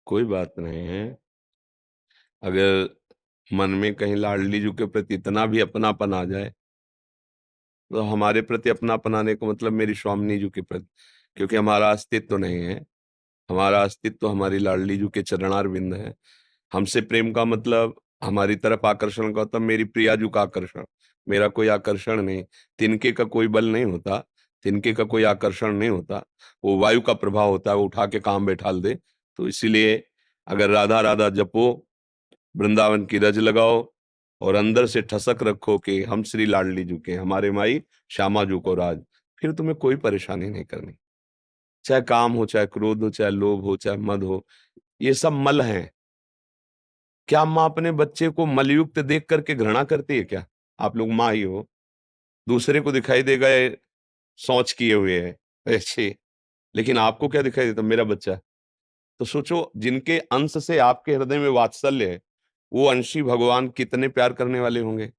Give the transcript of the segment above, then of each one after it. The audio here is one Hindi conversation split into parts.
कोई बात नहीं है। अगर मन में कहीं लाडली जी के प्रति इतना भी अपनापन आ जाए, तो हमारे प्रति अपनापन आने का मतलब मेरी स्वामिनी जी के प्रति, क्योंकि हमारा अस्तित्व तो नहीं है। हमारा अस्तित्व तो हमारी लाडली जी के चरणार बिंद है। हमसे प्रेम का मतलब, हमारी तरफ आकर्षण का मतलब मेरी प्रिया जी का आकर्षण, मेरा कोई आकर्षण नहीं। तिनके का कोई बल नहीं होता, तिनके का कोई आकर्षण नहीं होता। वो वायु का प्रभाव होता है, वो उठा के काम बैठाल दे। तो इसीलिए अगर राधा राधा जपो, वृंदावन की रज लगाओ, और अंदर से ठसक रखो कि हम श्री लाडली जी के, हमारे माई श्यामा जी को राज, फिर तुम्हें कोई परेशानी नहीं करनी। चाहे काम हो, चाहे क्रोध हो, चाहे लोभ हो, चाहे मद हो, ये सब मल हैं। क्या माँ अपने बच्चे को मलयुक्त देख करके घृणा करती है क्या? आप लोग माँ ही हो। दूसरे को दिखाई देगा ये शौच किए हुए है ऐसे, लेकिन आपको क्या दिखाई देता? मेरा बच्चा। तो सोचो, जिनके अंश से आपके हृदय में वात्सल्य है, वो अंशी भगवान कितने प्यार करने वाले होंगे।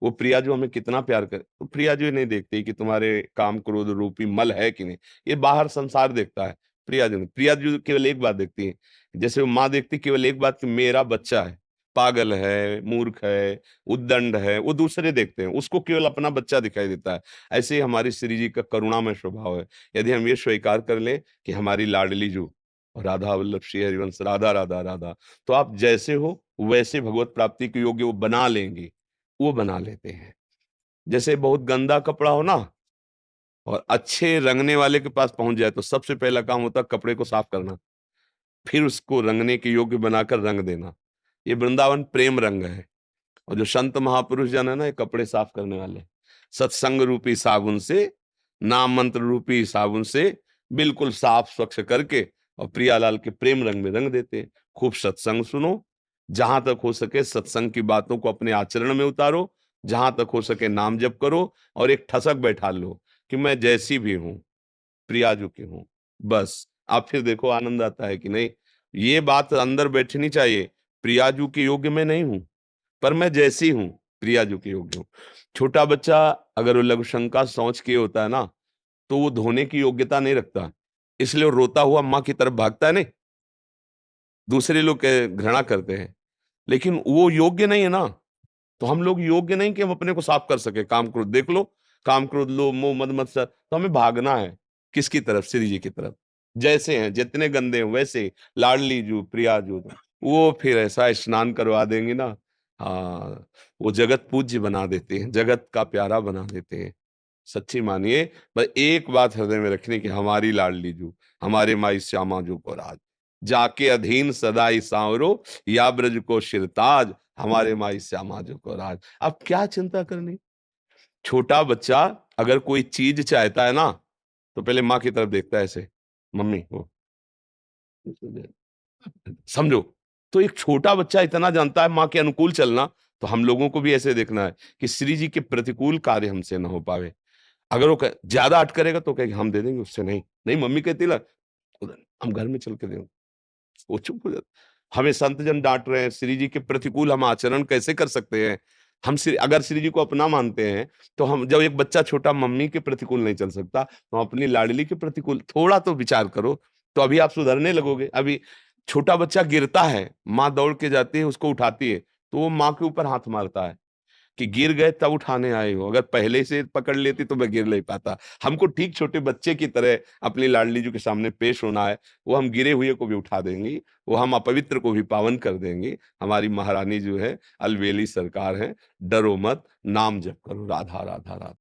वो प्रिया जो हमें कितना प्यार करे, तो प्रिया जो नहीं देखती कि तुम्हारे काम क्रोध रूपी मल है कि नहीं। ये बाहर संसार देखता है। प्रिया जो नहीं, प्रिया जो केवल एक बात देखती है, जैसे वो माँ देखती केवल एक बात कि मेरा बच्चा है, पागल है, मूर्ख है, उद्दंड है, वो दूसरे देखते हैं, उसको केवल अपना बच्चा दिखाई देता है। ऐसे ही हमारी श्री जी का करुणामय स्वभाव है। यदि हम ये स्वीकार कर लें कि हमारी लाडली जो राधा वल्लभ श्री हरिवंश, राधा राधा राधा, तो आप जैसे हो वैसे भगवत प्राप्ति के योग्य वो बना लेंगे, वो बना लेते हैं। जैसे बहुत गंदा कपड़ा हो ना, और अच्छे रंगने वाले के पास पहुंच जाए, तो सबसे पहला काम होता है कपड़े को साफ करना, फिर उसको रंगने के योग्य बनाकर रंग देना। ये वृंदावन प्रेम रंग है। और जो संत महापुरुष जन है ना, ये कपड़े साफ करने वाले, सत्संग रूपी साबुन से, नाम मंत्र रूपी साबुन से बिल्कुल साफ स्वच्छ करके, और प्रियालाल के प्रेम रंग में रंग देते हैं। खूब सत्संग सुनो, जहां तक हो सके सत्संग की बातों को अपने आचरण में उतारो, जहां तक हो सके नाम जप करो, और एक ठसक बैठा लो कि मैं जैसी भी हूं, प्रियाजू की हूं। बस आप फिर देखो आनंद आता है कि नहीं। ये बात अंदर बैठनी चाहिए, प्रियाजू के योग्य मैं नहीं हूं, पर मैं जैसी हूं प्रियाजू के योग्य हूं। छोटा बच्चा अगर वो लघु शंका सोच के होता है ना, तो वो धोने की योग्यता नहीं रखता, इसलिए वो रोता हुआ माँ की तरफ भागता है। नहीं, दूसरे लोग घृणा करते हैं, लेकिन वो योग्य नहीं है ना। तो हम लोग योग्य नहीं कि हम अपने को साफ कर सके। काम क्रोध देख लो, काम क्रोध लो, मोह मद मत्सर, तो हमें भागना है किसकी तरफ? श्री जी की तरफ। जैसे हैं, जितने गंदे हैं वैसे, लाडली जू प्रिया जू, वो फिर ऐसा स्नान करवा देंगे ना। हाँ, वो जगत पूज्य बना देते हैं, जगत का प्यारा बना देते हैं। सच्ची मानिए, पर एक बात हृदय में रखनी कि हमारी लाडली जू, हमारे माई श्यामा जू को राज, जाके अधीन सदाई सांवरो, या ब्रज को शिरताज, हमारे माई श्यामा जू को राज। अब क्या चिंता करनी। छोटा बच्चा अगर कोई चीज चाहता है ना, तो पहले माँ की तरफ देखता है ऐसे, मम्मी वो, समझो। तो एक छोटा बच्चा इतना जानता है माँ के अनुकूल चलना, तो हम लोगों को भी ऐसे देखना है कि श्री जी के प्रतिकूल कार्य हमसे ना हो पावे। अगर वो ज्यादा अट करेगा तो कहेगा हम दे देंगे, उससे नहीं। नहीं, मम्मी कहती ला, हम घर में चल के देंगे, वो चुप हो जाता। हमें संत जन डांट रहे हैं, श्री जी के प्रतिकूल हम आचरण कैसे कर सकते हैं? हम अगर श्री जी को अपना मानते हैं, तो हम, जब एक बच्चा छोटा मम्मी के प्रतिकूल नहीं चल सकता, तो अपनी लाडली के प्रतिकूल थोड़ा तो विचार करो, तो अभी आप सुधरने लगोगे। अभी छोटा बच्चा गिरता है, माँ दौड़ के जाती है, उसको उठाती है, तो वो माँ के ऊपर हाथ मारता है कि गिर गए तब उठाने आए हो, अगर पहले से पकड़ लेती तो मैं गिर नहीं पाता। हमको ठीक छोटे बच्चे की तरह अपनी लाडली जी के सामने पेश होना है। वो हम गिरे हुए को भी उठा देंगी, वो हम अपवित्र को भी पावन कर देंगी। हमारी महारानी जो है, अलवेली सरकार है। डरो मत, नाम जप करो, राधा राधा राधा।